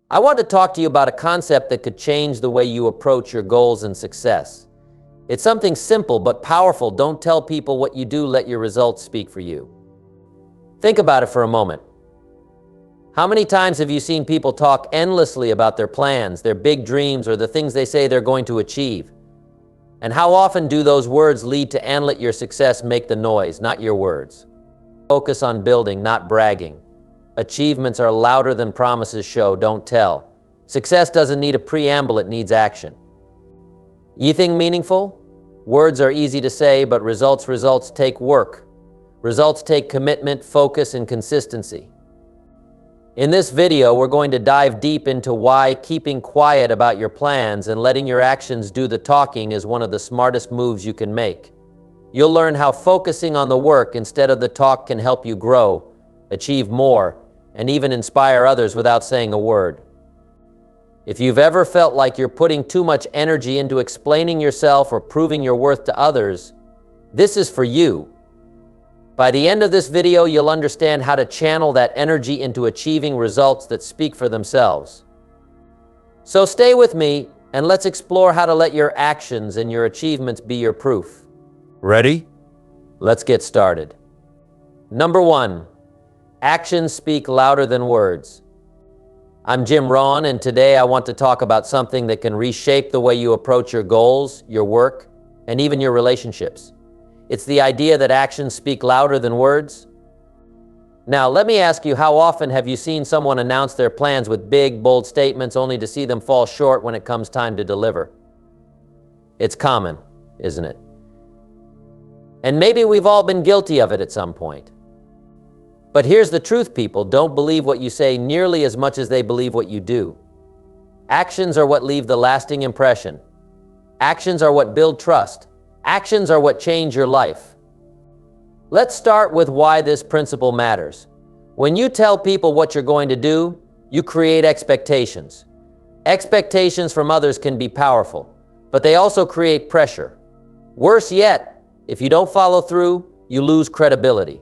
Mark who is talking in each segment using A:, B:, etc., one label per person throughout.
A: I want to talk to you about a concept that could change the way you approach your goals and success. It's something simple but powerful. Don't tell people what you do, let your results speak for you. Think about it for a moment. How many times have you seen people talk endlessly about their plans, their big dreams, or the things they say they're going to achieve? And how often do those words lead to "and let your success make the noise," not your words? Focus on building, not bragging. Achievements are louder than promises show, don't tell. Success doesn't need a preamble, it needs action. Anything meaningful? Words are easy to say, but results take work. Results take commitment, focus, and consistency. In this video, we're going to dive deep into why keeping quiet about your plans and letting your actions do the talking is one of the smartest moves you can make. You'll learn how focusing on the work instead of the talk can help you grow, achieve more, and even inspire others without saying a word. If you've ever felt like you're putting too much energy into explaining yourself or proving your worth to others, this is for you. By the end of this video, you'll understand how to channel that energy into achieving results that speak for themselves. So stay with me and let's explore how to let your actions and your achievements be your proof.
B: Ready?
A: Let's get started. Number 1, actions speak louder than words. I'm Jim Rohn, and today I want to talk about something that can reshape the way you approach your goals, your work, and even your relationships. It's the idea that actions speak louder than words. Now, let me ask you, how often have you seen someone announce their plans with big, bold statements only to see them fall short when it comes time to deliver? It's common, isn't it? And maybe we've all been guilty of it at some point. But here's the truth, people don't believe what you say nearly as much as they believe what you do. Actions are what leave the lasting impression. Actions are what build trust. Actions are what change your life. Let's start with why this principle matters. When you tell people what you're going to do, you create expectations. Expectations from others can be powerful, but they also create pressure. Worse yet, if you don't follow through, you lose credibility.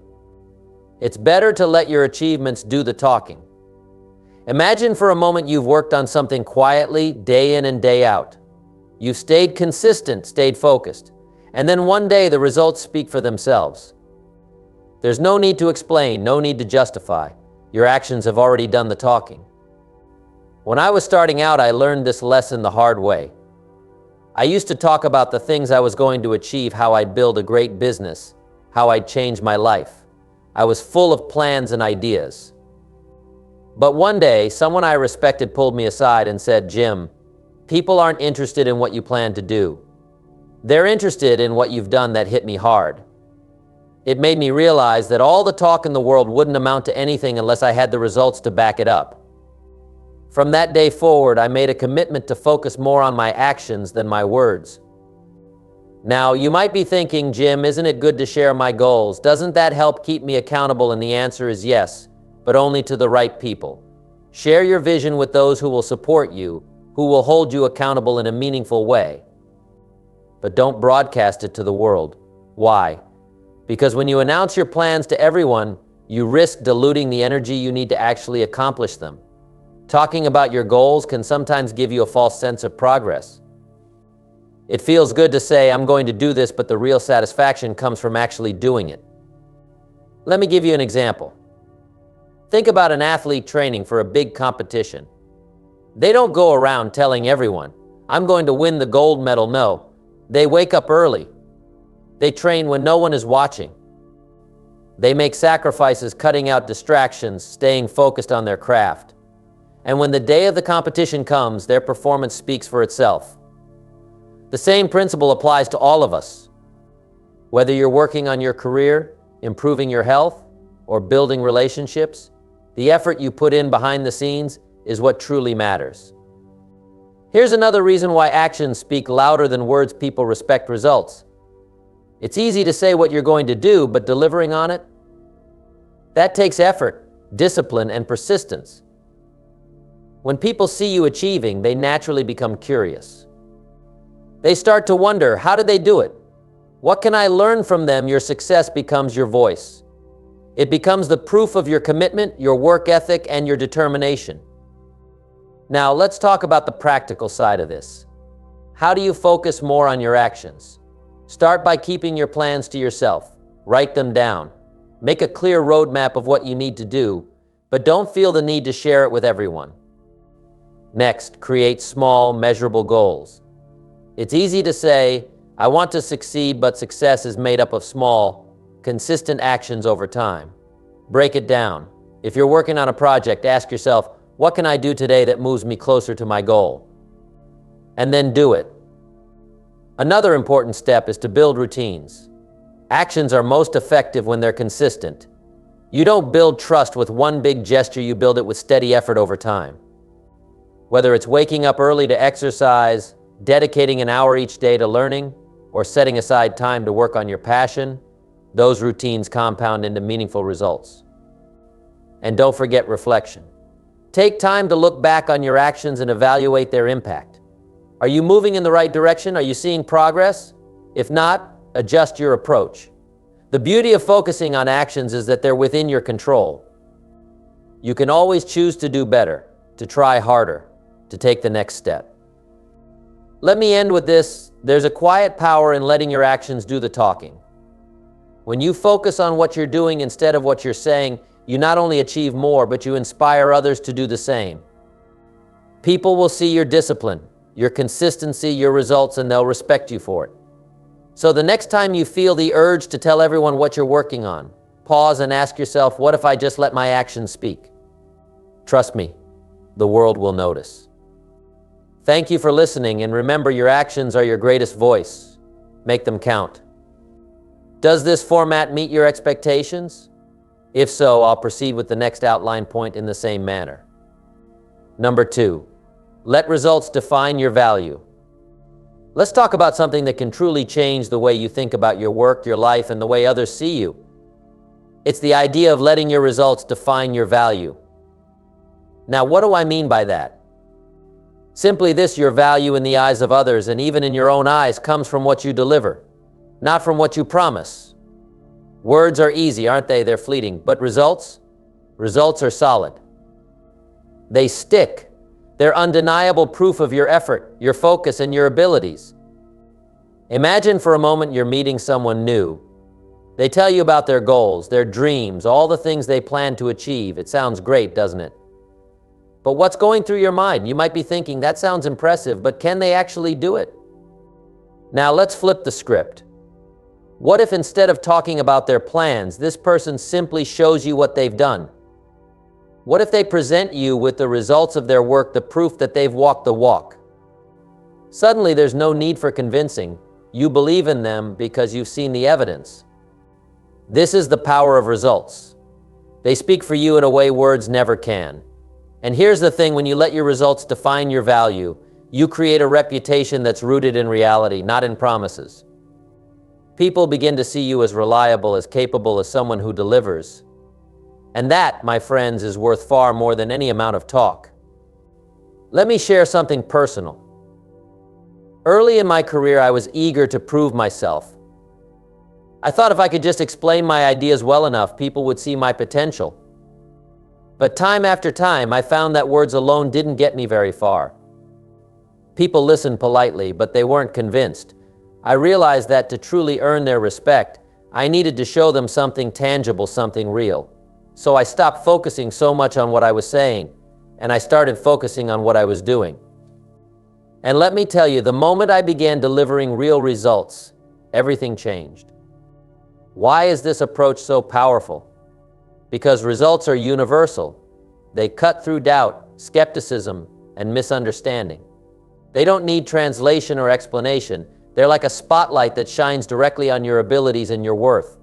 A: It's better to let your achievements do the talking. Imagine for a moment you've worked on something quietly, day in and day out. You've stayed consistent, stayed focused. And then one day the results speak for themselves. There's no need to explain, no need to justify. Your actions have already done the talking. When I was starting out, I learned this lesson the hard way. I used to talk about the things I was going to achieve, how I'd build a great business, how I'd change my life. I was full of plans and ideas. But one day, someone I respected pulled me aside and said, "Jim, people aren't interested in what you plan to do. They're interested in what you've done." That hit me hard. It made me realize that all the talk in the world wouldn't amount to anything unless I had the results to back it up. From that day forward, I made a commitment to focus more on my actions than my words. Now, you might be thinking, "Jim, isn't it good to share my goals? Doesn't that help keep me accountable?" And the answer is yes, but only to the right people. Share your vision with those who will support you, who will hold you accountable in a meaningful way. But don't broadcast it to the world. Why? Because when you announce your plans to everyone, you risk diluting the energy you need to actually accomplish them. Talking about your goals can sometimes give you a false sense of progress. It feels good to say, "I'm going to do this," but the real satisfaction comes from actually doing it. Let me give you an example. Think about an athlete training for a big competition. They don't go around telling everyone, "I'm going to win the gold medal." No. They wake up early. They train when no one is watching. They make sacrifices, cutting out distractions, staying focused on their craft. And when the day of the competition comes, their performance speaks for itself. The same principle applies to all of us. Whether you're working on your career, improving your health, or building relationships, the effort you put in behind the scenes is what truly matters. Here's another reason why actions speak louder than words. People respect results. It's easy to say what you're going to do, but delivering on it? That takes effort, discipline, and persistence. When people see you achieving, they naturally become curious. They start to wonder, how did they do it? What can I learn from them? Your success becomes your voice. It becomes the proof of your commitment, your work ethic, and your determination. Now, let's talk about the practical side of this. How do you focus more on your actions? Start by keeping your plans to yourself. Write them down. Make a clear roadmap of what you need to do, but don't feel the need to share it with everyone. Next, create small, measurable goals. It's easy to say, I want to succeed, but success is made up of small, consistent actions over time. Break it down. If you're working on a project, ask yourself, what can I do today that moves me closer to my goal? And then do it. Another important step is to build routines. Actions are most effective when they're consistent. You don't build trust with one big gesture, you build it with steady effort over time. Whether it's waking up early to exercise, dedicating an hour each day to learning, or setting aside time to work on your passion, those routines compound into meaningful results. And don't forget reflection. Take time to look back on your actions and evaluate their impact. Are you moving in the right direction? Are you seeing progress? If not, adjust your approach. The beauty of focusing on actions is that they're within your control. You can always choose to do better, to try harder, to take the next step. Let me end with this. There's a quiet power in letting your actions do the talking. When you focus on what you're doing instead of what you're saying, you not only achieve more, but you inspire others to do the same. People will see your discipline, your consistency, your results, and they'll respect you for it. So the next time you feel the urge to tell everyone what you're working on, pause and ask yourself, what if I just let my actions speak? Trust me, the world will notice. Thank you for listening, and remember, your actions are your greatest voice. Make them count. Does this format meet your expectations? If so, I'll proceed with the next outline point in the same manner. Number 2, let results define your value. Let's talk about something that can truly change the way you think about your work, your life, and the way others see you. It's the idea of letting your results define your value. Now, what do I mean by that? Simply this: your value in the eyes of others and even in your own eyes comes from what you deliver, not from what you promise. Words are easy, aren't they? They're fleeting. But results? Results are solid. They stick. They're undeniable proof of your effort, your focus, and your abilities. Imagine for a moment you're meeting someone new. They tell you about their goals, their dreams, all the things they plan to achieve. It sounds great, doesn't it? But what's going through your mind? You might be thinking, that sounds impressive, but can they actually do it? Now let's flip the script. What if instead of talking about their plans, this person simply shows you what they've done? What if they present you with the results of their work, the proof that they've walked the walk? Suddenly there's no need for convincing. You believe in them because you've seen the evidence. This is the power of results. They speak for you in a way words never can. And here's the thing, when you let your results define your value, you create a reputation that's rooted in reality, not in promises. People begin to see you as reliable, as capable, as someone who delivers. And that, my friends, is worth far more than any amount of talk. Let me share something personal. Early in my career, I was eager to prove myself. I thought if I could just explain my ideas well enough, people would see my potential. But time after time, I found that words alone didn't get me very far. People listened politely, but they weren't convinced. I realized that to truly earn their respect, I needed to show them something tangible, something real. So I stopped focusing so much on what I was saying, and I started focusing on what I was doing. And let me tell you, the moment I began delivering real results, everything changed. Why is this approach so powerful? Because results are universal. They cut through doubt, skepticism, and misunderstanding. They don't need translation or explanation. They're like a spotlight that shines directly on your abilities and your worth.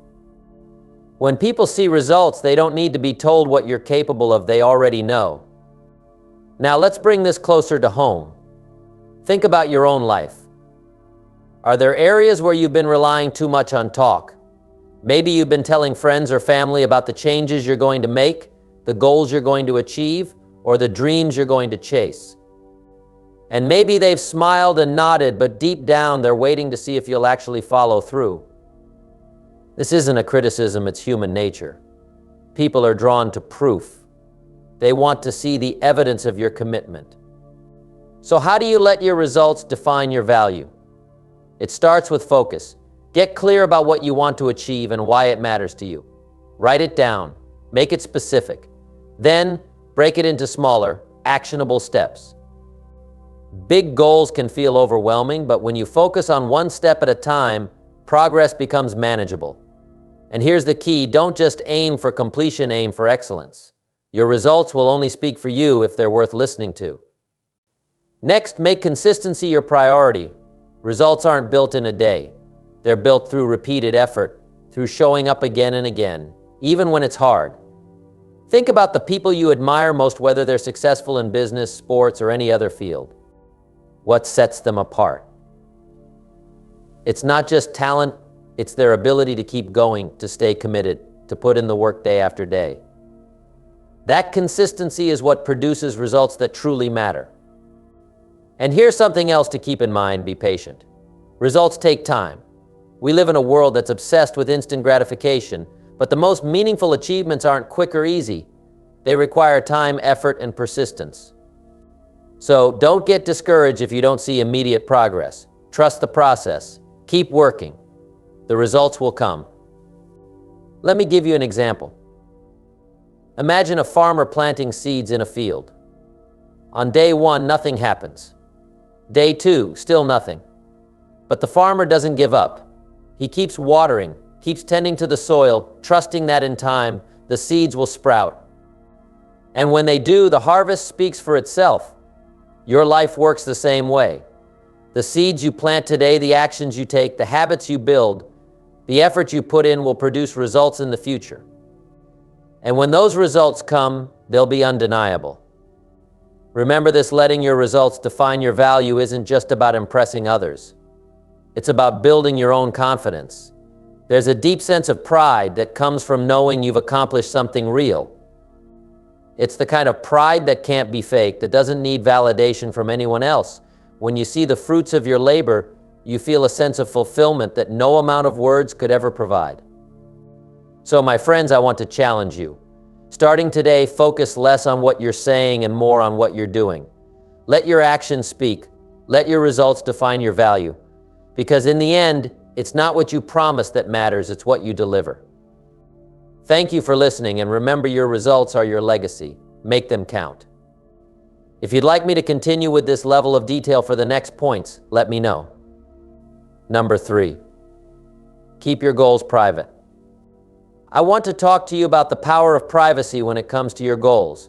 A: When people see results, they don't need to be told what you're capable of. They already know. Now let's bring this closer to home. Think about your own life. Are there areas where you've been relying too much on talk? Maybe you've been telling friends or family about the changes you're going to make, the goals you're going to achieve, or the dreams you're going to chase. And maybe they've smiled and nodded, but deep down they're waiting to see if you'll actually follow through. This isn't a criticism, it's human nature. People are drawn to proof. They want to see the evidence of your commitment. So how do you let your results define your value? It starts with focus. Get clear about what you want to achieve and why it matters to you. Write it down. Make it specific. Then break it into smaller, actionable steps. Big goals can feel overwhelming, but when you focus on one step at a time, progress becomes manageable. And here's the key: don't just aim for completion, aim for excellence. Your results will only speak for you if they're worth listening to. Next, make consistency your priority. Results aren't built in a day. They're built through repeated effort, through showing up again and again, even when it's hard. Think about the people you admire most, whether they're successful in business, sports, or any other field. What sets them apart? It's not just talent, it's their ability to keep going, to stay committed, to put in the work day after day. That consistency is what produces results that truly matter. And here's something else to keep in mind: be patient. Results take time. We live in a world that's obsessed with instant gratification, but the most meaningful achievements aren't quick or easy. They require time, effort, and persistence. So don't get discouraged if you don't see immediate progress. Trust the process. Keep working. The results will come. Let me give you an example. Imagine a farmer planting seeds in a field. On day 1, nothing happens. Day 2, still nothing. But the farmer doesn't give up. He keeps watering, keeps tending to the soil, trusting that in time, the seeds will sprout. And when they do, the harvest speaks for itself. Your life works the same way. The seeds you plant today, the actions you take, the habits you build, the effort you put in will produce results in the future. And when those results come, they'll be undeniable. Remember this: letting your results define your value isn't just about impressing others. It's about building your own confidence. There's a deep sense of pride that comes from knowing you've accomplished something real. It's the kind of pride that can't be faked, that doesn't need validation from anyone else. When you see the fruits of your labor, you feel a sense of fulfillment that no amount of words could ever provide. So, my friends, I want to challenge you. Starting today, focus less on what you're saying and more on what you're doing. Let your actions speak. Let your results define your value. Because in the end, it's not what you promise that matters, it's what you deliver. Thank you for listening, and remember, your results are your legacy. Make them count. If you'd like me to continue with this level of detail for the next points, let me know. Number 3, keep your goals private. I want to talk to you about the power of privacy when it comes to your goals.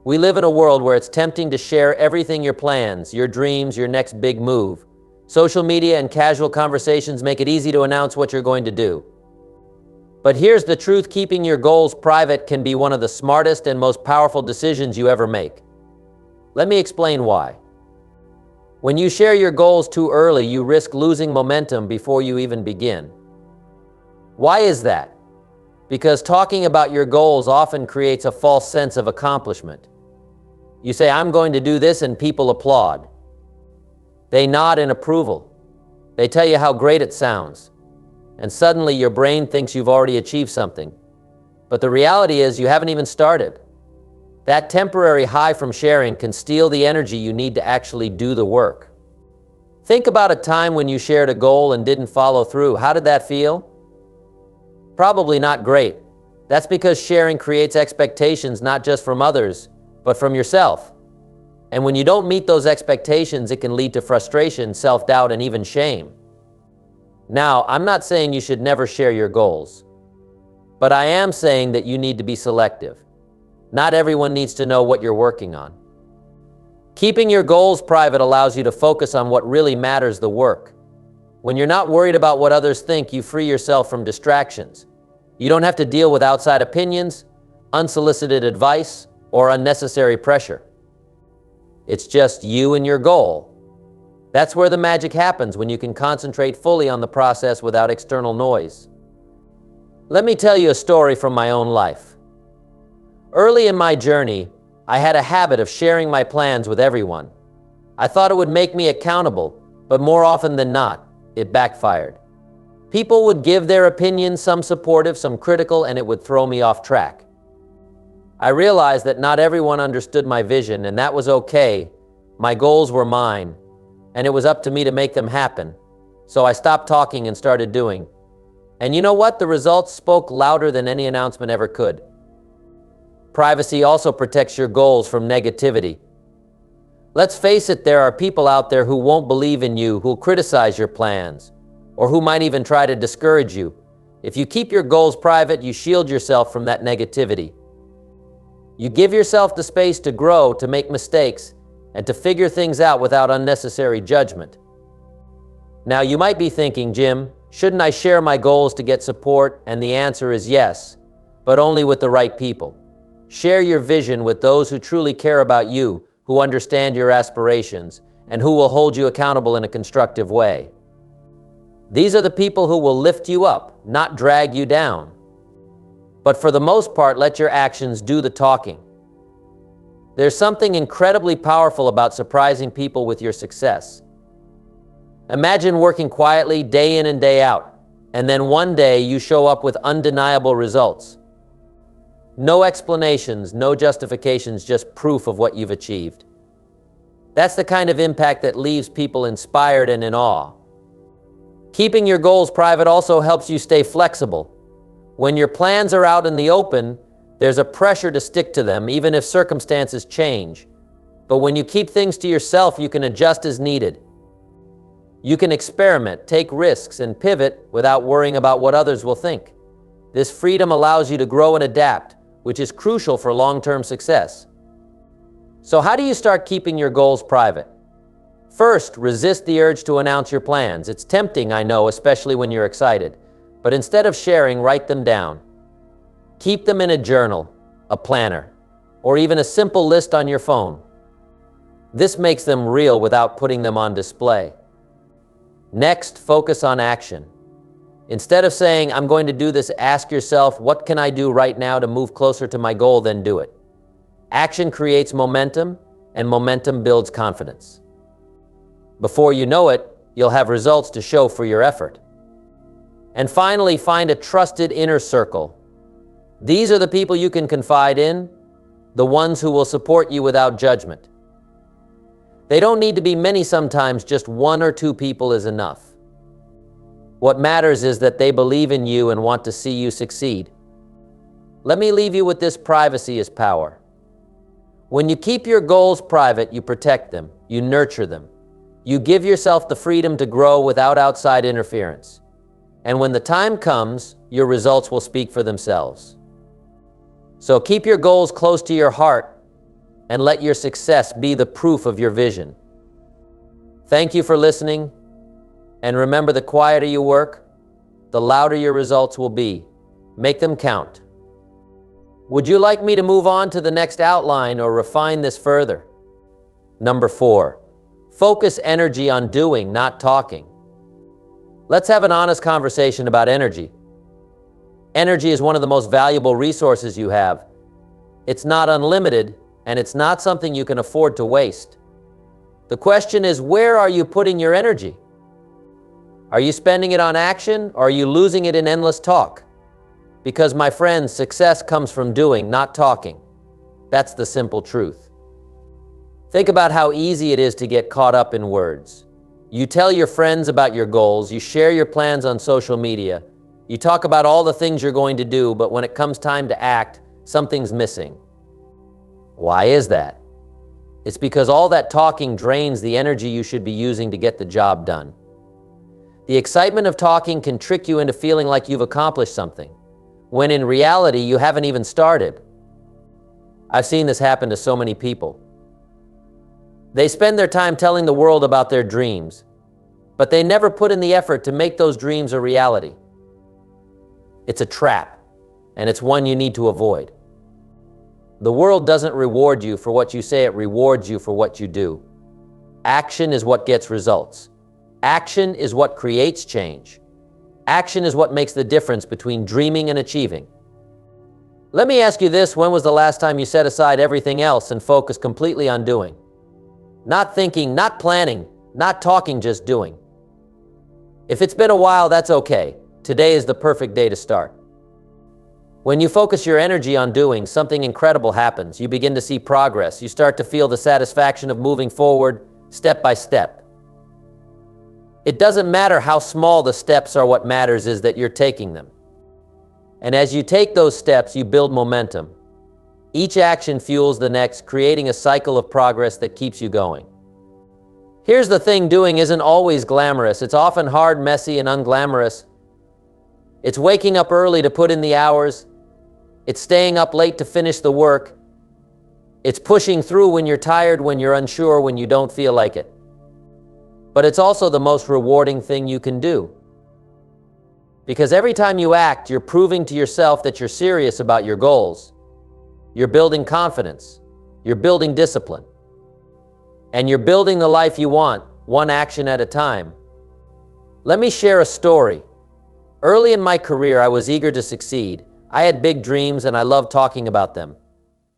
A: We live in a world where it's tempting to share everything: your plans, your dreams, your next big move. Social media and casual conversations make it easy to announce what you're going to do. But here's the truth: keeping your goals private can be one of the smartest and most powerful decisions you ever make. Let me explain why. When you share your goals too early, you risk losing momentum before you even begin. Why is that? Because talking about your goals often creates a false sense of accomplishment. You say, "I'm going to do this," and people applaud. They nod in approval. They tell you how great it sounds. And suddenly your brain thinks you've already achieved something. But the reality is you haven't even started. That temporary high from sharing can steal the energy you need to actually do the work. Think about a time when you shared a goal and didn't follow through. How did that feel? Probably not great. That's because sharing creates expectations not just from others, but from yourself. And when you don't meet those expectations, it can lead to frustration, self-doubt, and even shame. Now, I'm not saying you should never share your goals, but I am saying that you need to be selective. Not everyone needs to know what you're working on. Keeping your goals private allows you to focus on what really matters: the work. When you're not worried about what others think, you free yourself from distractions. You don't have to deal with outside opinions, unsolicited advice, or unnecessary pressure. It's just you and your goal. That's where the magic happens, when you can concentrate fully on the process without external noise. Let me tell you a story from my own life. Early in my journey, I had a habit of sharing my plans with everyone. I thought it would make me accountable, but more often than not, it backfired. People would give their opinions, some supportive, some critical, and it would throw me off track. I realized that not everyone understood my vision, and that was okay, My goals were mine, and it was up to me to make them happen. So I stopped talking and started doing. And you know what? The results spoke louder than any announcement ever could. Privacy also protects your goals from negativity. Let's face it, there are people out there who won't believe in you, who'll criticize your plans, or who might even try to discourage you. If you keep your goals private, you shield yourself from that negativity. You give yourself the space to grow, to make mistakes, and to figure things out without unnecessary judgment. Now, you might be thinking, Jim, shouldn't I share my goals to get support? And the answer is yes, but only with the right people. Share your vision with those who truly care about you, who understand your aspirations, and who will hold you accountable in a constructive way. These are the people who will lift you up, not drag you down. But for the most part, let your actions do the talking. There's something incredibly powerful about surprising people with your success. Imagine working quietly day in and day out, and then one day you show up with undeniable results. No explanations, no justifications, just proof of what you've achieved. That's the kind of impact that leaves people inspired and in awe. Keeping your goals private also helps you stay flexible. When your plans are out in the open, there's a pressure to stick to them, even if circumstances change. But when you keep things to yourself, you can adjust as needed. You can experiment, take risks, and pivot without worrying about what others will think. This freedom allows you to grow and adapt, which is crucial for long-term success. So how do you start keeping your goals private? First, resist the urge to announce your plans. It's tempting, I know, especially when you're excited. But instead of sharing, write them down. Keep them in a journal, a planner, or even a simple list on your phone. This makes them real without putting them on display. Next, focus on action. Instead of saying, I'm going to do this, ask yourself, what can I do right now to move closer to my goal, then do it. Action creates momentum, and momentum builds confidence. Before you know it, you'll have results to show for your effort. And finally, find a trusted inner circle. These are the people you can confide in, the ones who will support you without judgment. They don't need to be many sometimes, just one or two people is enough. What matters is that they believe in you and want to see you succeed. Let me leave you with this: privacy is power. When you keep your goals private, you protect them, you nurture them. You give yourself the freedom to grow without outside interference. And when the time comes, your results will speak for themselves. So keep your goals close to your heart and let your success be the proof of your vision. Thank you for listening. And remember, the quieter you work, the louder your results will be. Make them count. Would you like me to move on to the next outline or refine this further? Number 4, focus energy on doing, not talking. Let's have an honest conversation about energy. Energy is one of the most valuable resources you have. It's not unlimited, and it's not something you can afford to waste. The question is, where are you putting your energy? Are you spending it on action, or are you losing it in endless talk? Because, my friends, success comes from doing, not talking. That's the simple truth. Think about how easy it is to get caught up in words. You tell your friends about your goals, you share your plans on social media, you talk about all the things you're going to do, but when it comes time to act, something's missing. Why is that? It's because all that talking drains the energy you should be using to get the job done. The excitement of talking can trick you into feeling like you've accomplished something, when in reality, you haven't even started. I've seen this happen to so many people. They spend their time telling the world about their dreams, but they never put in the effort to make those dreams a reality. It's a trap, and it's one you need to avoid. The world doesn't reward you for what you say, it rewards you for what you do. Action is what gets results. Action is what creates change. Action is what makes the difference between dreaming and achieving. Let me ask you this: when was the last time you set aside everything else and focused completely on doing? Not thinking, not planning, not talking, just doing. If it's been a while, that's okay. Today is the perfect day to start. When you focus your energy on doing, something incredible happens. You begin to see progress. You start to feel the satisfaction of moving forward step by step. It doesn't matter how small the steps are, what matters is that you're taking them. And as you take those steps, you build momentum. Each action fuels the next, creating a cycle of progress that keeps you going. Here's the thing, doing isn't always glamorous. It's often hard, messy, and unglamorous. It's waking up early to put in the hours. It's staying up late to finish the work. It's pushing through when you're tired, when you're unsure, when you don't feel like it. But it's also the most rewarding thing you can do. Because every time you act, you're proving to yourself that you're serious about your goals. You're building confidence. You're building discipline. And you're building the life you want, one action at a time. Let me share a story. Early in my career, I was eager to succeed. I had big dreams and I loved talking about them.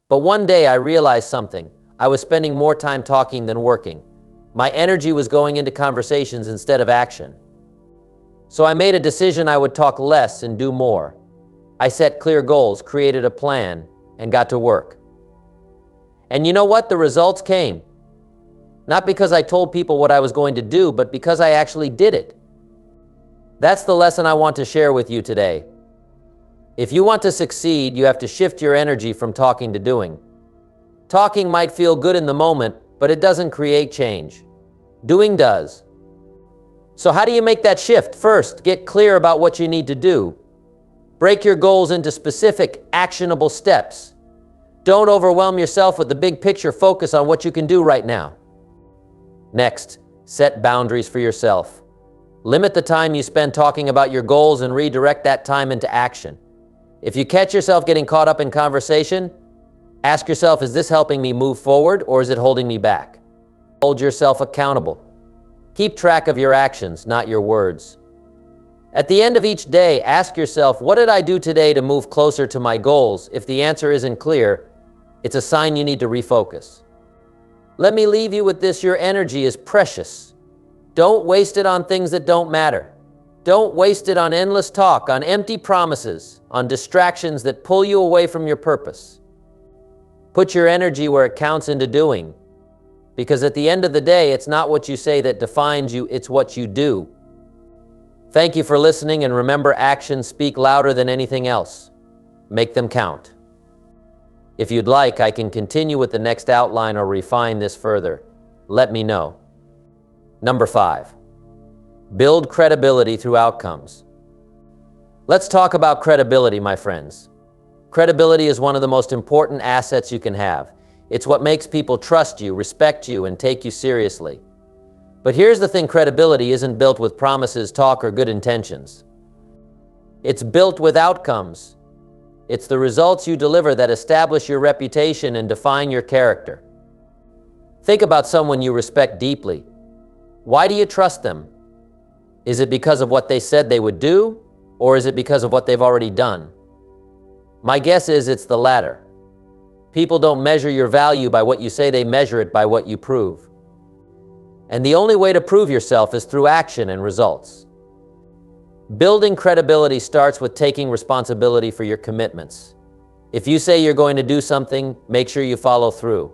A: But one day I realized something. I was spending more time talking than working. My energy was going into conversations instead of action. So I made a decision I would talk less and do more. I set clear goals, created a plan, and got to work. And you know what? The results came. Not because I told people what I was going to do, but because I actually did it. That's the lesson I want to share with you today. If you want to succeed, you have to shift your energy from talking to doing. Talking might feel good in the moment, but it doesn't create change. Doing does. So how do you make that shift? First, get clear about what you need to do. Break your goals into specific, actionable steps. Don't overwhelm yourself with the big picture. Focus on what you can do right now. Next, set boundaries for yourself. Limit the time you spend talking about your goals and redirect that time into action. If you catch yourself getting caught up in conversation, ask yourself, is this helping me move forward or is it holding me back? Hold yourself accountable. Keep track of your actions, not your words. At the end of each day, ask yourself, what did I do today to move closer to my goals? If the answer isn't clear, it's a sign you need to refocus. Let me leave you with this: your energy is precious. Don't waste it on things that don't matter. Don't waste it on endless talk, on empty promises, on distractions that pull you away from your purpose. Put your energy where it counts into doing. Because at the end of the day, it's not what you say that defines you, it's what you do. Thank you for listening, and remember, actions speak louder than anything else. Make them count. If you'd like, I can continue with the next outline or refine this further. Let me know. Number 5, build credibility through outcomes. Let's talk about credibility, my friends. Credibility is one of the most important assets you can have. It's what makes people trust you, respect you, and take you seriously. But here's the thing: credibility isn't built with promises, talk, or good intentions. It's built with outcomes. It's the results you deliver that establish your reputation and define your character. Think about someone you respect deeply. Why do you trust them? Is it because of what they said they would do, or is it because of what they've already done? My guess is it's the latter. People don't measure your value by what you say, they measure it by what you prove. And the only way to prove yourself is through action and results. Building credibility starts with taking responsibility for your commitments. If you say you're going to do something, make sure you follow through.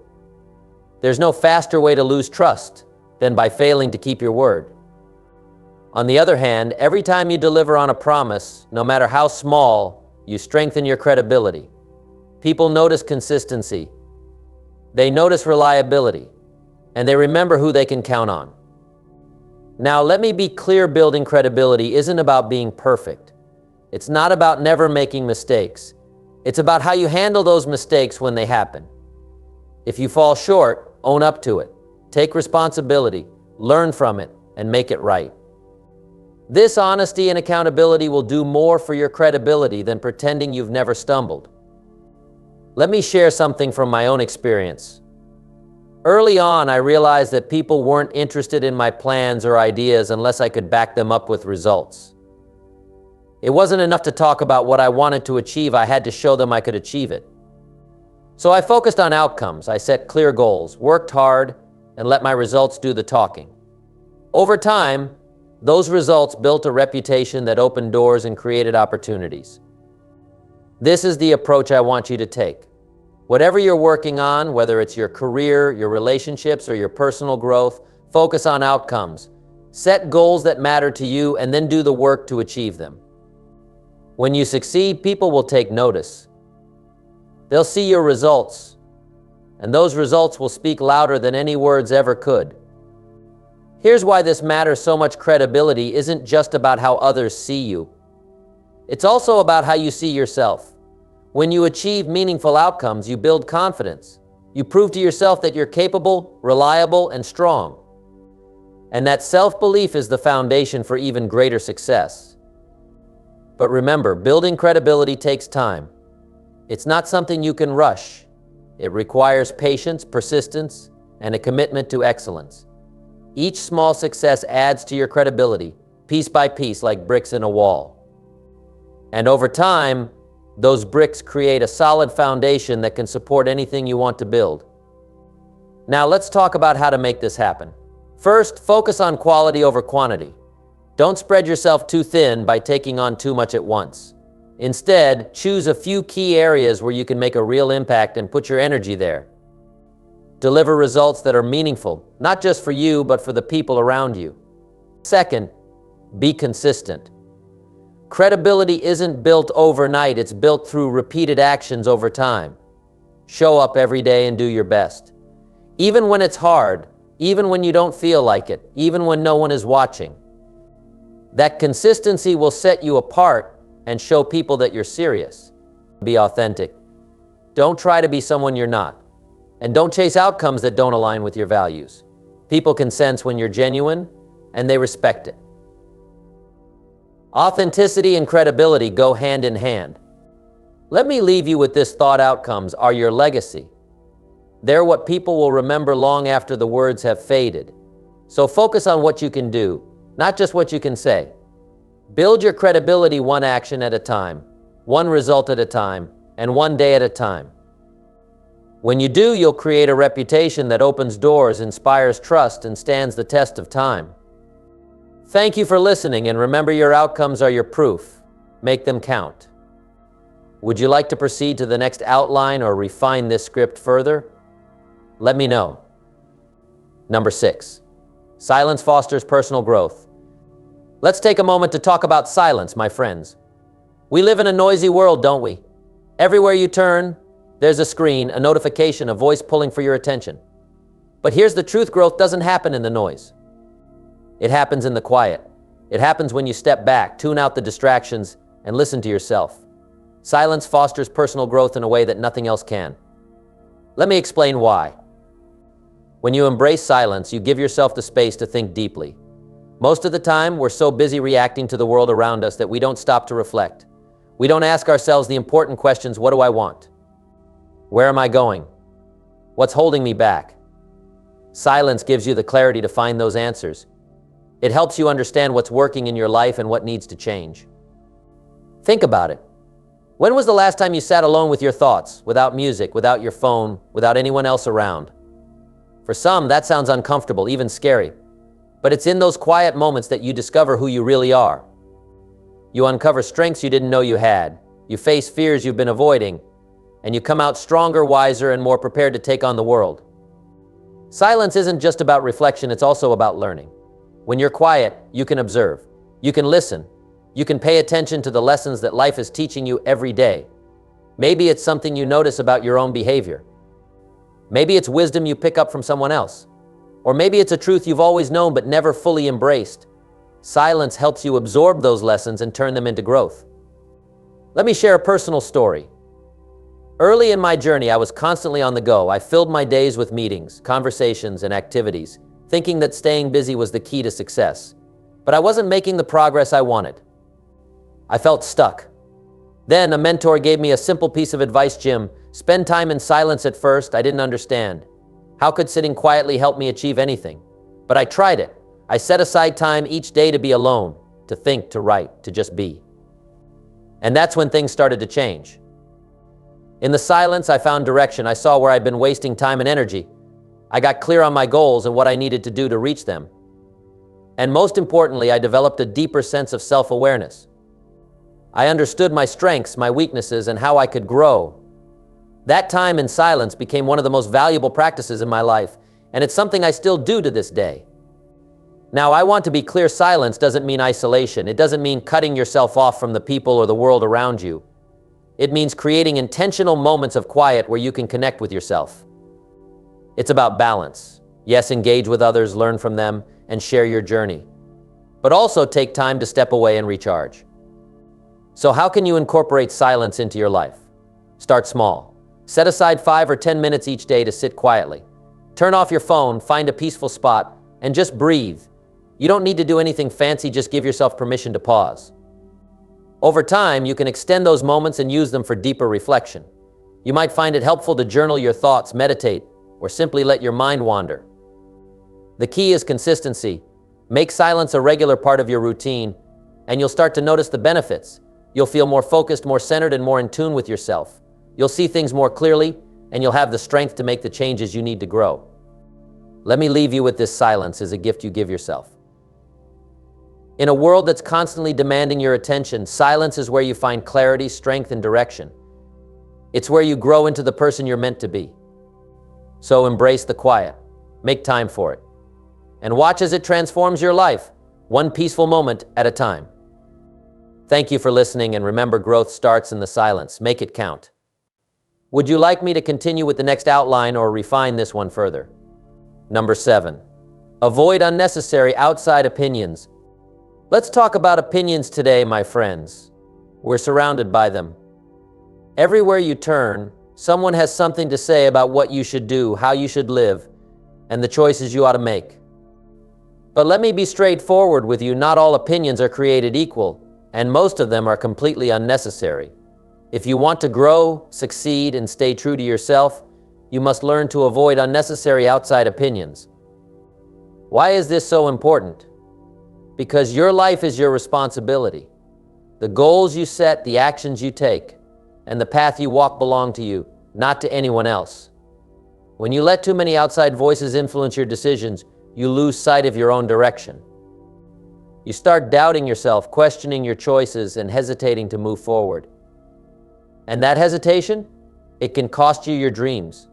A: There's no faster way to lose trust than by failing to keep your word. On the other hand, every time you deliver on a promise, no matter how small, you strengthen your credibility. People notice consistency, they notice reliability, and they remember who they can count on. Now, let me be clear, building credibility isn't about being perfect. It's not about never making mistakes. It's about how you handle those mistakes when they happen. If you fall short, own up to it. Take responsibility, learn from it, and make it right. This honesty and accountability will do more for your credibility than pretending you've never stumbled. Let me share something from my own experience. Early on, I realized that people weren't interested in my plans or ideas unless I could back them up with results. It wasn't enough to talk about what I wanted to achieve, I had to show them I could achieve it. So I focused on outcomes. I set clear goals, worked hard, and let my results do the talking. Over time, those results built a reputation that opened doors and created opportunities. This is the approach I want you to take. Whatever you're working on, whether it's your career, your relationships, or your personal growth, focus on outcomes. Set goals that matter to you and then do the work to achieve them. When you succeed, people will take notice. They'll see your results, and those results will speak louder than any words ever could. Here's why this matters so much. Credibility isn't just about how others see you. It's also about how you see yourself. When you achieve meaningful outcomes, you build confidence. You prove to yourself that you're capable, reliable, and strong. And that self-belief is the foundation for even greater success. But remember, building credibility takes time. It's not something you can rush. It requires patience, persistence, and a commitment to excellence. Each small success adds to your credibility, piece by piece, like bricks in a wall. And over time, those bricks create a solid foundation that can support anything you want to build. Now let's talk about how to make this happen. First, focus on quality over quantity. Don't spread yourself too thin by taking on too much at once. Instead, choose a few key areas where you can make a real impact and put your energy there. Deliver results that are meaningful, not just for you, but for the people around you. Second, be consistent. Credibility isn't built overnight, it's built through repeated actions over time. Show up every day and do your best. Even when it's hard, even when you don't feel like it, even when no one is watching. That consistency will set you apart and show people that you're serious. Be authentic. Don't try to be someone you're not. And don't chase outcomes that don't align with your values. People can sense when you're genuine, and they respect it. Authenticity and credibility go hand in hand. Let me leave you with this thought: outcomes are your legacy. They're what people will remember long after the words have faded. So focus on what you can do, not just what you can say. Build your credibility one action at a time, one result at a time, and one day at a time. When you do, you'll create a reputation that opens doors, inspires trust, and stands the test of time. Thank you for listening, and remember, your outcomes are your proof. Make them count. Would you like to proceed to the next outline or refine this script further? Let me know. Number 6, silence fosters personal growth. Let's take a moment to talk about silence, my friends. We live in a noisy world, don't we? Everywhere you turn, there's a screen, a notification, a voice pulling for your attention. But here's the truth: growth doesn't happen in the noise. It happens in the quiet. It happens when you step back, tune out the distractions, and listen to yourself. Silence fosters personal growth in a way that nothing else can. Let me explain why. When you embrace silence, you give yourself the space to think deeply. Most of the time, we're so busy reacting to the world around us that we don't stop to reflect. We don't ask ourselves the important questions: what do I want? Where am I going? What's holding me back? Silence gives you the clarity to find those answers. It helps you understand what's working in your life and what needs to change. Think about it. When was the last time you sat alone with your thoughts, without music, without your phone, without anyone else around? For some, that sounds uncomfortable, even scary. But it's in those quiet moments that you discover who you really are. You uncover strengths you didn't know you had. You face fears you've been avoiding. And you come out stronger, wiser, and more prepared to take on the world. Silence isn't just about reflection, it's also about learning. When you're quiet, you can observe. You can listen. You can pay attention to the lessons that life is teaching you every day. Maybe it's something you notice about your own behavior. Maybe it's wisdom you pick up from someone else. Or maybe it's a truth you've always known but never fully embraced. Silence helps you absorb those lessons and turn them into growth. Let me share a personal story. Early in my journey, I was constantly on the go. I filled my days with meetings, conversations, and activities, thinking that staying busy was the key to success. But I wasn't making the progress I wanted. I felt stuck. Then a mentor gave me a simple piece of advice: Jim, spend time in silence. At first, I didn't understand. How could sitting quietly help me achieve anything? But I tried it. I set aside time each day to be alone, to think, to write, to just be. And that's when things started to change. In the silence, I found direction. I saw where I'd been wasting time and energy. I got clear on my goals and what I needed to do to reach them. And most importantly, I developed a deeper sense of self-awareness. I understood my strengths, my weaknesses, and how I could grow. That time in silence became one of the most valuable practices in my life, and it's something I still do to this day. Now, I want to be clear, silence doesn't mean isolation. It doesn't mean cutting yourself off from the people or the world around you. It means creating intentional moments of quiet where you can connect with yourself. It's about balance. Yes, engage with others, learn from them, and share your journey. But also take time to step away and recharge. So how can you incorporate silence into your life? Start small. Set aside 5 or 10 minutes each day to sit quietly. Turn off your phone, find a peaceful spot, and just breathe. You don't need to do anything fancy, just give yourself permission to pause. Over time, you can extend those moments and use them for deeper reflection. You might find it helpful to journal your thoughts, meditate, or simply let your mind wander. The key is consistency. Make silence a regular part of your routine, and you'll start to notice the benefits. You'll feel more focused, more centered, and more in tune with yourself. You'll see things more clearly, and you'll have the strength to make the changes you need to grow. Let me leave you with this: silence is a gift you give yourself. In a world that's constantly demanding your attention, silence is where you find clarity, strength, and direction. It's where you grow into the person you're meant to be. So embrace the quiet, make time for it, and watch as it transforms your life, one peaceful moment at a time. Thank you for listening, and remember, growth starts in the silence. Make it count. Would you like me to continue with the next outline or refine this one further? Number 7, avoid unnecessary outside opinions. Let's talk about opinions today, my friends. We're surrounded by them. Everywhere you turn, someone has something to say about what you should do, how you should live, and the choices you ought to make. But let me be straightforward with you, not all opinions are created equal, and most of them are completely unnecessary. If you want to grow, succeed, and stay true to yourself, you must learn to avoid unnecessary outside opinions. Why is this so important? Because your life is your responsibility. The goals you set, the actions you take, and the path you walk belong to you, not to anyone else. When you let too many outside voices influence your decisions, you lose sight of your own direction. You start doubting yourself, questioning your choices, and hesitating to move forward. And that hesitation, it can cost you your dreams.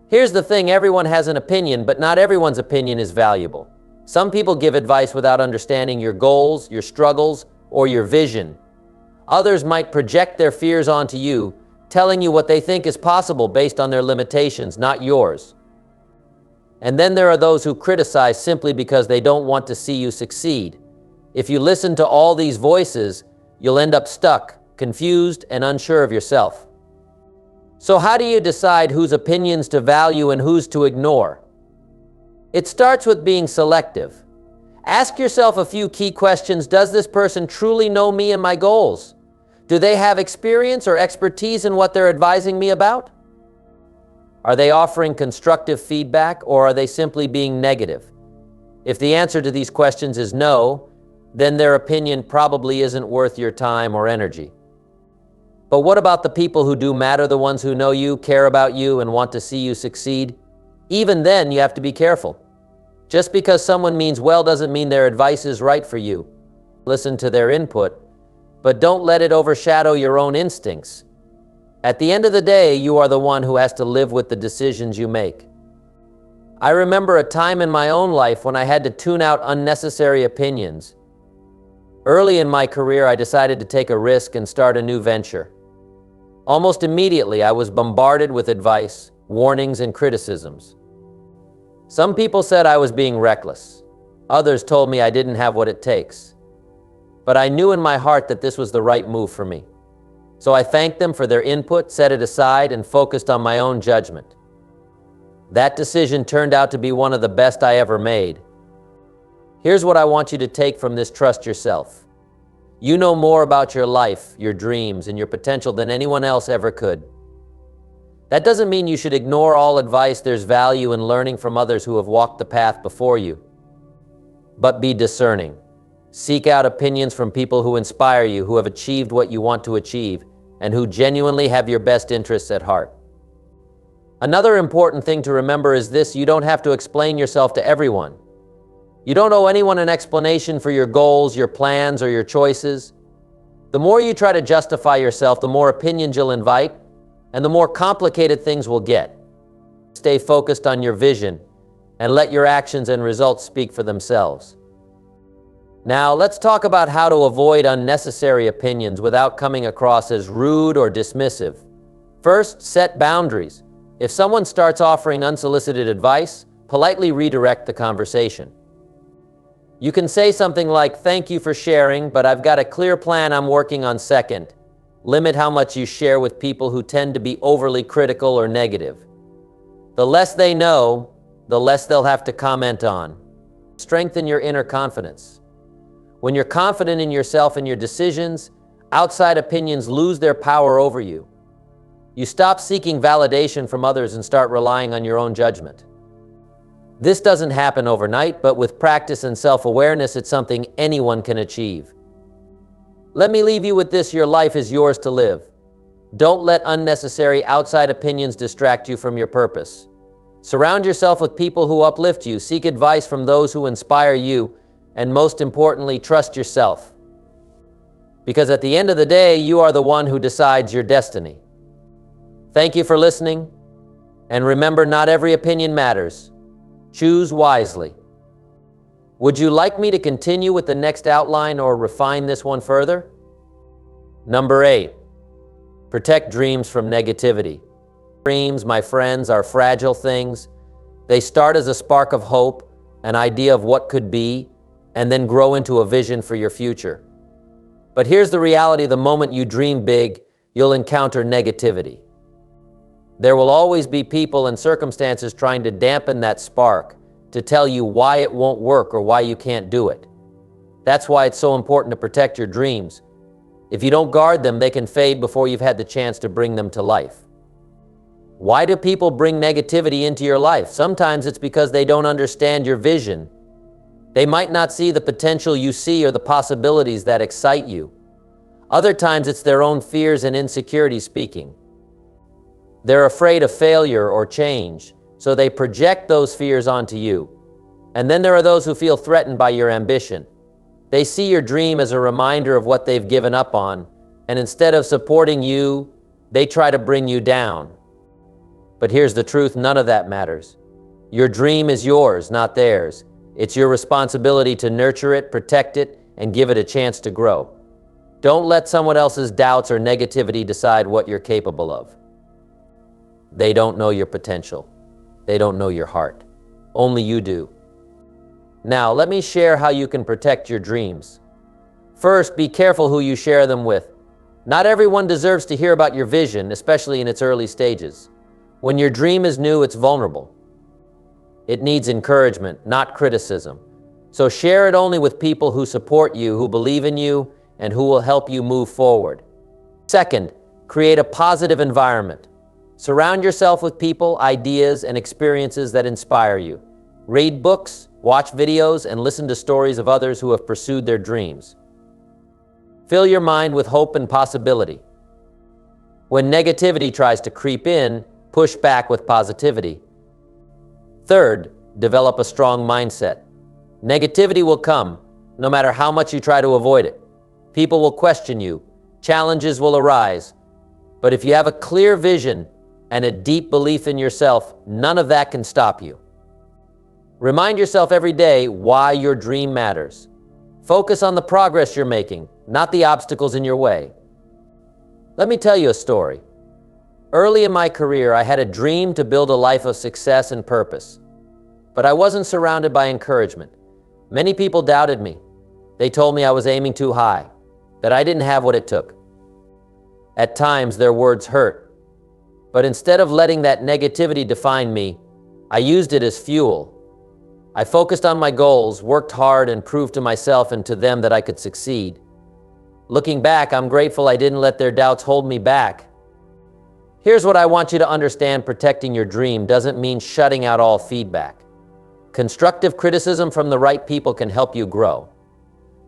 A: Here's the thing: everyone has an opinion, but not everyone's opinion is valuable. Some people give advice without understanding your goals, your struggles, or your vision. Others might project their fears onto you, telling you what they think is possible based on their limitations, not yours. And then there are those who criticize simply because they don't want to see you succeed. If you listen to all these voices, you'll end up stuck, confused, and unsure of yourself. So how do you decide whose opinions to value and whose to ignore? It starts with being selective. Ask yourself a few key questions. Does this person truly know me and my goals? Do they have experience or expertise in what they're advising me about? Are they offering constructive feedback, or are they simply being negative? If the answer to these questions is no, then their opinion probably isn't worth your time or energy. But what about the people who do matter, the ones who know you, care about you, and want to see you succeed? Even then, you have to be careful. Just because someone means well doesn't mean their advice is right for you. Listen to their input, but don't let it overshadow your own instincts. At the end of the day, you are the one who has to live with the decisions you make. I remember a time in my own life when I had to tune out unnecessary opinions. Early in my career, I decided to take a risk and start a new venture. Almost immediately, I was bombarded with advice, warnings, and criticisms. Some people said I was being reckless. Others told me I didn't have what it takes. But I knew in my heart that this was the right move for me. So I thanked them for their input, set it aside, and focused on my own judgment. That decision turned out to be one of the best I ever made. Here's what I want you to take from this: trust yourself. You know more about your life, your dreams, and your potential than anyone else ever could. That doesn't mean you should ignore all advice. There's value in learning from others who have walked the path before you. But be discerning. Seek out opinions from people who inspire you, who have achieved what you want to achieve, and who genuinely have your best interests at heart. Another important thing to remember is this: you don't have to explain yourself to everyone. You don't owe anyone an explanation for your goals, your plans, or your choices. The more you try to justify yourself, the more opinions you'll invite, and the more complicated things will get. Stay focused on your vision and let your actions and results speak for themselves. Now, let's talk about how to avoid unnecessary opinions without coming across as rude or dismissive. First, set boundaries. If someone starts offering unsolicited advice, politely redirect the conversation. You can say something like, "Thank you for sharing, but I've got a clear plan I'm working on second." Limit how much you share with people who tend to be overly critical or negative. The less they know, the less they'll have to comment on. Strengthen your inner confidence. When you're confident in yourself and your decisions, outside opinions lose their power over you. You stop seeking validation from others and start relying on your own judgment. This doesn't happen overnight, but with practice and self-awareness, it's something anyone can achieve. Let me leave you with this: your life is yours to live. Don't let unnecessary outside opinions distract you from your purpose. Surround yourself with people who uplift you, seek advice from those who inspire you, and most importantly, trust yourself. Because at the end of the day, you are the one who decides your destiny. Thank you for listening, and remember, not every opinion matters. Choose wisely. Would you like me to continue with the next outline or refine this one further? Number 8, protect dreams from negativity. Dreams, my friends, are fragile things. They start as a spark of hope, an idea of what could be, and then grow into a vision for your future. But here's the reality: the moment you dream big, you'll encounter negativity. There will always be people and circumstances trying to dampen that spark, to tell you why it won't work or why you can't do it. That's why it's so important to protect your dreams. If you don't guard them, they can fade before you've had the chance to bring them to life. Why do people bring negativity into your life? Sometimes it's because they don't understand your vision. They might not see the potential you see or the possibilities that excite you. Other times it's their own fears and insecurities speaking. They're afraid of failure or change, so they project those fears onto you. And then there are those who feel threatened by your ambition. They see your dream as a reminder of what they've given up on, and instead of supporting you, they try to bring you down. But here's the truth: none of that matters. Your dream is yours, not theirs. It's your responsibility to nurture it, protect it, and give it a chance to grow. Don't let someone else's doubts or negativity decide what you're capable of. They don't know your potential. They don't know your heart. Only you do. Now, let me share how you can protect your dreams. First, be careful who you share them with. Not everyone deserves to hear about your vision, especially in its early stages. When your dream is new, it's vulnerable. It needs encouragement, not criticism. So share it only with people who support you, who believe in you, and who will help you move forward. Second, create a positive environment. Surround yourself with people, ideas, and experiences that inspire you. Read books, watch videos, and listen to stories of others who have pursued their dreams. Fill your mind with hope and possibility. When negativity tries to creep in, push back with positivity. Third, develop a strong mindset. Negativity will come, no matter how much you try to avoid it. People will question you. Challenges will arise. But if you have a clear vision and a deep belief in yourself, none of that can stop you. Remind yourself every day why your dream matters. Focus on the progress you're making, not the obstacles in your way. Let me tell you a story. Early in my career, I had a dream to build a life of success and purpose. But I wasn't surrounded by encouragement. Many people doubted me. They told me I was aiming too high, that I didn't have what it took. At times, their words hurt. But instead of letting that negativity define me, I used it as fuel. I focused on my goals, worked hard, and proved to myself and to them that I could succeed. Looking back, I'm grateful I didn't let their doubts hold me back. Here's what I want you to understand: protecting your dream doesn't mean shutting out all feedback. Constructive criticism from the right people can help you grow.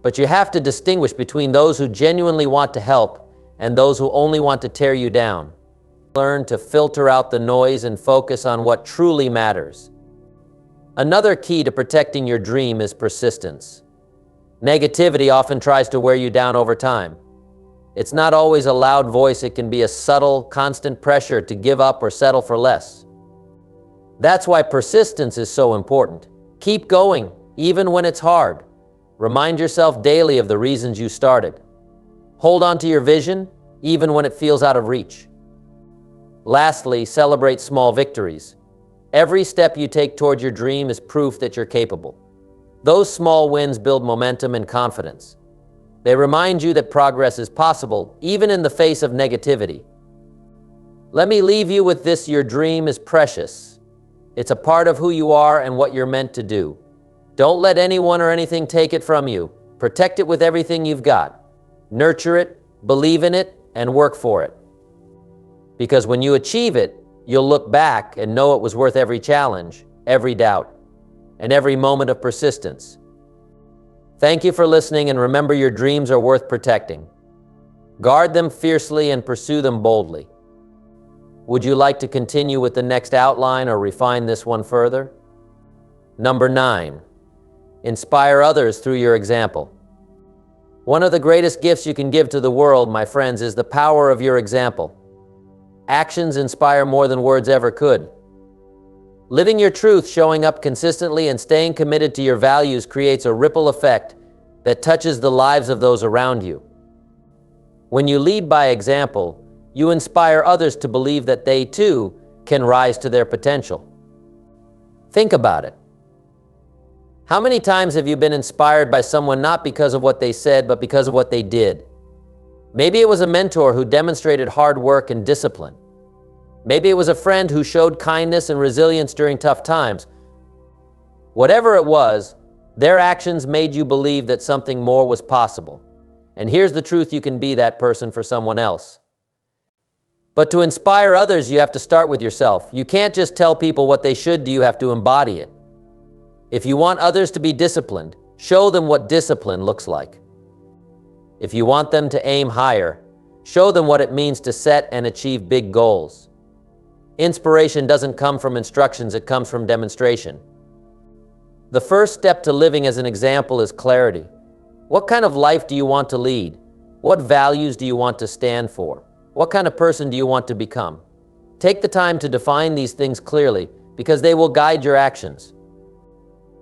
A: But you have to distinguish between those who genuinely want to help and those who only want to tear you down. Learn to filter out the noise and focus on what truly matters. Another key to protecting your dream is persistence. Negativity often tries to wear you down over time. It's not always a loud voice, it can be a subtle, constant pressure to give up or settle for less. That's why persistence is so important. Keep going, even when it's hard. Remind yourself daily of the reasons you started. Hold on to your vision, even when it feels out of reach. Lastly, celebrate small victories. Every step you take toward your dream is proof that you're capable. Those small wins build momentum and confidence. They remind you that progress is possible, even in the face of negativity. Let me leave you with this: your dream is precious. It's a part of who you are and what you're meant to do. Don't let anyone or anything take it from you. Protect it with everything you've got. Nurture it, believe in it, and work for it. Because when you achieve it, you'll look back and know it was worth every challenge, every doubt, and every moment of persistence. Thank you for listening, and remember, your dreams are worth protecting. Guard them fiercely and pursue them boldly. Would you like to continue with the next outline or refine this one further? Number 9, inspire others through your example. One of the greatest gifts you can give to the world, my friends, is the power of your example. Actions inspire more than words ever could. Living your truth, showing up consistently, and staying committed to your values creates a ripple effect that touches the lives of those around you. When you lead by example, you inspire others to believe that they too can rise to their potential. Think about it. How many times have you been inspired by someone not because of what they said, but because of what they did? Maybe it was a mentor who demonstrated hard work and discipline. Maybe it was a friend who showed kindness and resilience during tough times. Whatever it was, their actions made you believe that something more was possible. And here's the truth: you can be that person for someone else. But to inspire others, you have to start with yourself. You can't just tell people what they should do, you have to embody it. If you want others to be disciplined, show them what discipline looks like. If you want them to aim higher, show them what it means to set and achieve big goals. Inspiration doesn't come from instructions, it comes from demonstration. The first step to living as an example is clarity. What kind of life do you want to lead? What values do you want to stand for? What kind of person do you want to become? Take the time to define these things clearly, because they will guide your actions.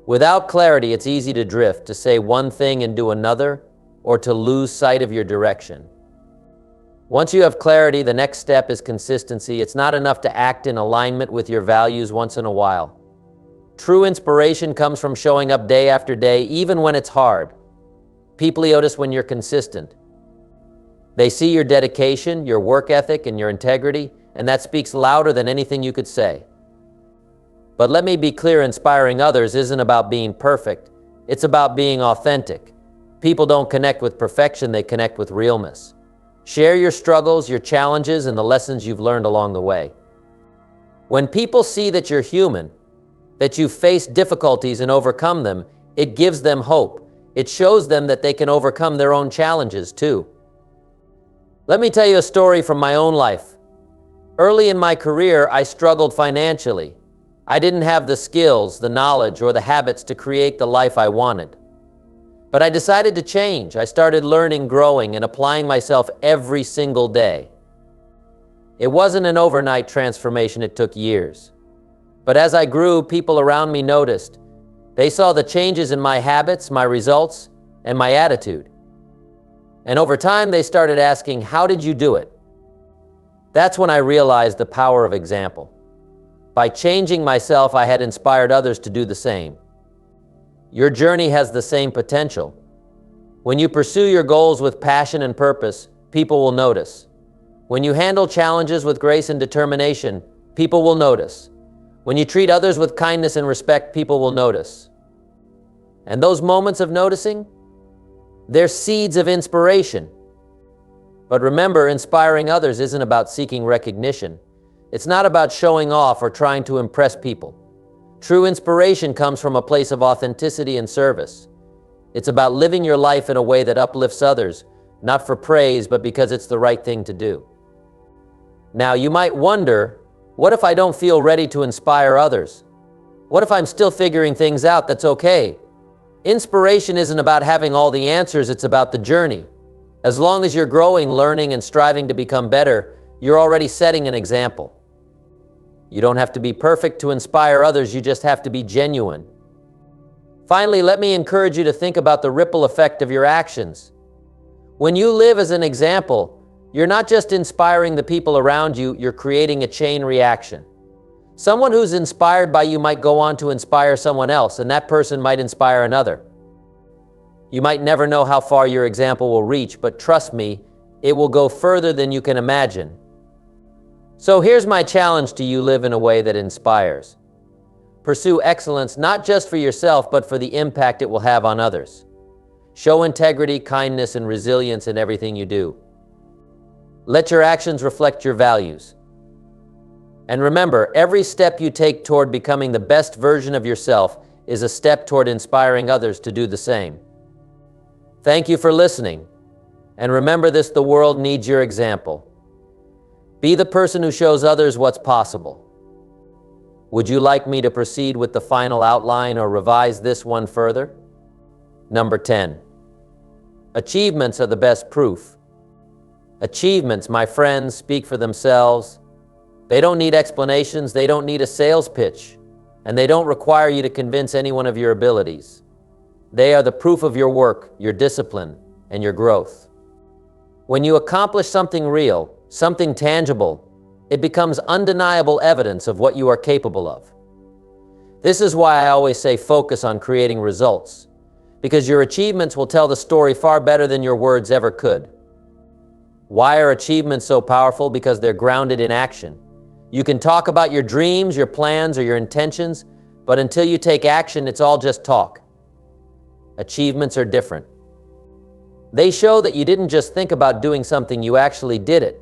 A: Without clarity, it's easy to drift, to say one thing and do another, or to lose sight of your direction. Once you have clarity, the next step is consistency. It's not enough to act in alignment with your values once in a while. True inspiration comes from showing up day after day, even when it's hard. People notice when you're consistent. They see your dedication, your work ethic, and your integrity, and that speaks louder than anything you could say. But let me be clear, inspiring others isn't about being perfect. It's about being authentic. People don't connect with perfection, they connect with realness. Share your struggles, your challenges, and the lessons you've learned along the way. When people see that you're human, that you've faced difficulties and overcome them, it gives them hope. It shows them that they can overcome their own challenges too. Let me tell you a story from my own life. Early in my career, I struggled financially. I didn't have the skills, the knowledge, or the habits to create the life I wanted. But I decided to change. I started learning, growing, and applying myself every single day. It wasn't an overnight transformation, it took years. But as I grew, people around me noticed. They saw the changes in my habits, my results, and my attitude. And over time, they started asking, "How did you do it?" That's when I realized the power of example. By changing myself, I had inspired others to do the same. Your journey has the same potential. When you pursue your goals with passion and purpose, people will notice. When you handle challenges with grace and determination, people will notice. When you treat others with kindness and respect, people will notice. And those moments of noticing, they're seeds of inspiration. But remember, inspiring others isn't about seeking recognition. It's not about showing off or trying to impress people. True inspiration comes from a place of authenticity and service. It's about living your life in a way that uplifts others, not for praise, but because it's the right thing to do. Now, you might wonder, what if I don't feel ready to inspire others? What if I'm still figuring things out? That's okay. Inspiration isn't about having all the answers, it's about the journey. As long as you're growing, learning, and striving to become better, you're already setting an example. You don't have to be perfect to inspire others, you just have to be genuine. Finally, let me encourage you to think about the ripple effect of your actions. When you live as an example, you're not just inspiring the people around you, you're creating a chain reaction. Someone who's inspired by you might go on to inspire someone else, and that person might inspire another. You might never know how far your example will reach, but trust me, it will go further than you can imagine. So here's my challenge to you: live in a way that inspires. Pursue excellence not just for yourself, but for the impact it will have on others. Show integrity, kindness, and resilience in everything you do. Let your actions reflect your values. And remember, every step you take toward becoming the best version of yourself is a step toward inspiring others to do the same. Thank you for listening. And remember this: the world needs your example. Be the person who shows others what's possible. Would you like me to proceed with the final outline or revise this one further? Number 10. Achievements are the best proof. Achievements, my friends, speak for themselves. They don't need explanations, they don't need a sales pitch, and they don't require you to convince anyone of your abilities. They are the proof of your work, your discipline, and your growth. When you accomplish something real, something tangible, it becomes undeniable evidence of what you are capable of. This is why I always say focus on creating results, because your achievements will tell the story far better than your words ever could. Why are achievements so powerful? Because they're grounded in action. You can talk about your dreams, your plans, or your intentions, but until you take action, it's all just talk. Achievements are different. They show that you didn't just think about doing something, you actually did it.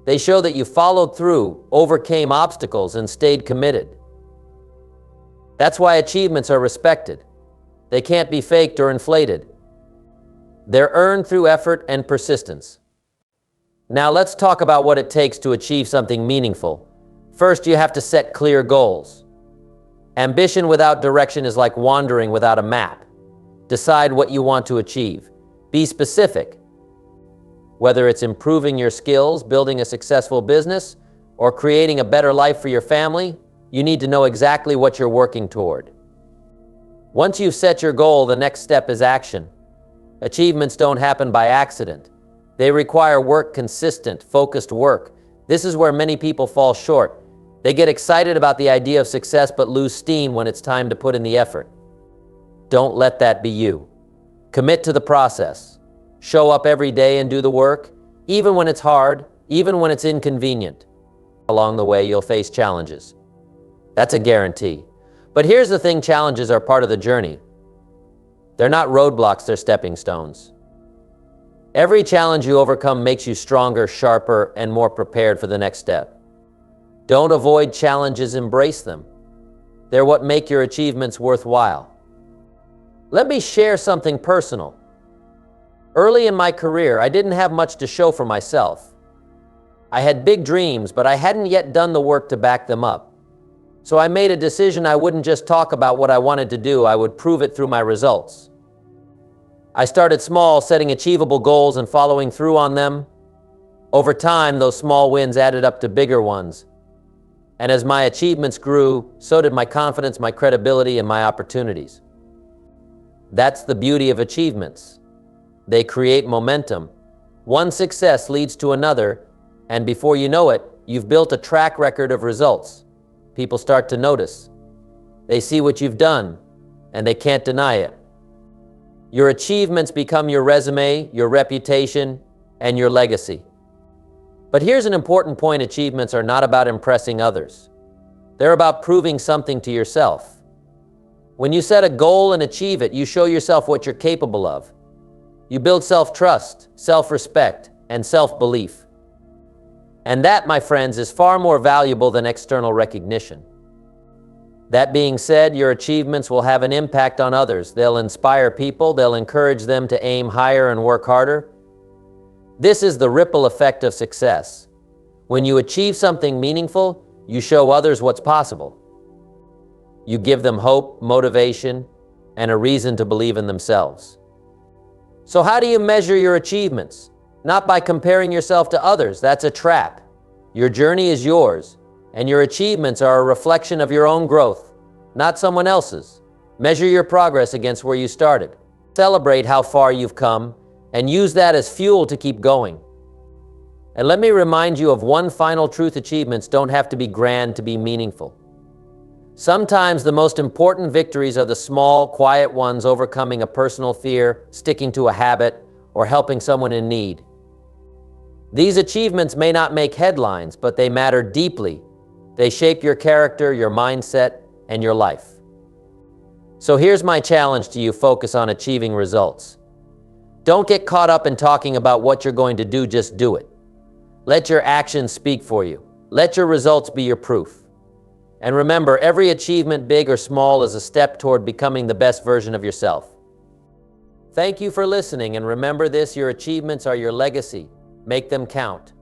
A: They show that you followed through, overcame obstacles, and stayed committed. That's why achievements are respected. They can't be faked or inflated. They're earned through effort and persistence. Now let's talk about what it takes to achieve something meaningful. First, you have to set clear goals. Ambition without direction is like wandering without a map. Decide what you want to achieve. Be specific. Whether it's improving your skills, building a successful business, or creating a better life for your family, you need to know exactly what you're working toward. Once you've set your goal, the next step is action. Achievements don't happen by accident. They require work, consistent, focused work. This is where many people fall short. They get excited about the idea of success but lose steam when it's time to put in the effort. Don't let that be you. Commit to the process. Show up every day and do the work, even when it's hard, even when it's inconvenient. Along the way, you'll face challenges. That's a guarantee. But here's the thing: challenges are part of the journey. They're not roadblocks, they're stepping stones. Every challenge you overcome makes you stronger, sharper, and more prepared for the next step. Don't avoid challenges, embrace them. They're what make your achievements worthwhile. Let me share something personal. Early in my career, I didn't have much to show for myself. I had big dreams, but I hadn't yet done the work to back them up. So I made a decision: I wouldn't just talk about what I wanted to do, I would prove it through my results. I started small, setting achievable goals and following through on them. Over time, those small wins added up to bigger ones. And as my achievements grew, so did my confidence, my credibility, and my opportunities. That's the beauty of achievements. They create momentum. One success leads to another, and before you know it, you've built a track record of results. People start to notice. They see what you've done, and they can't deny it. Your achievements become your resume, your reputation, and your legacy. But here's an important point: achievements are not about impressing others. They're about proving something to yourself. When you set a goal and achieve it, you show yourself what you're capable of. You build self-trust, self-respect, and self-belief. And that, my friends, is far more valuable than external recognition. That being said, your achievements will have an impact on others. They'll inspire people, they'll encourage them to aim higher and work harder. This is the ripple effect of success. When you achieve something meaningful, you show others what's possible. You give them hope, motivation, and a reason to believe in themselves. So how do you measure your achievements? Not by comparing yourself to others. That's a trap. Your journey is yours, and your achievements are a reflection of your own growth, not someone else's. Measure your progress against where you started. Celebrate how far you've come, and use that as fuel to keep going. And let me remind you of one final truth: achievements don't have to be grand to be meaningful. Sometimes the most important victories are the small, quiet ones, overcoming a personal fear, sticking to a habit, or helping someone in need. These achievements may not make headlines, but they matter deeply. They shape your character, your mindset, and your life. So here's my challenge to you: focus on achieving results. Don't get caught up in talking about what you're going to do, just do it. Let your actions speak for you. Let your results be your proof. And remember, every achievement, big or small, is a step toward becoming the best version of yourself. Thank you for listening, and remember this: your achievements are your legacy. Make them count.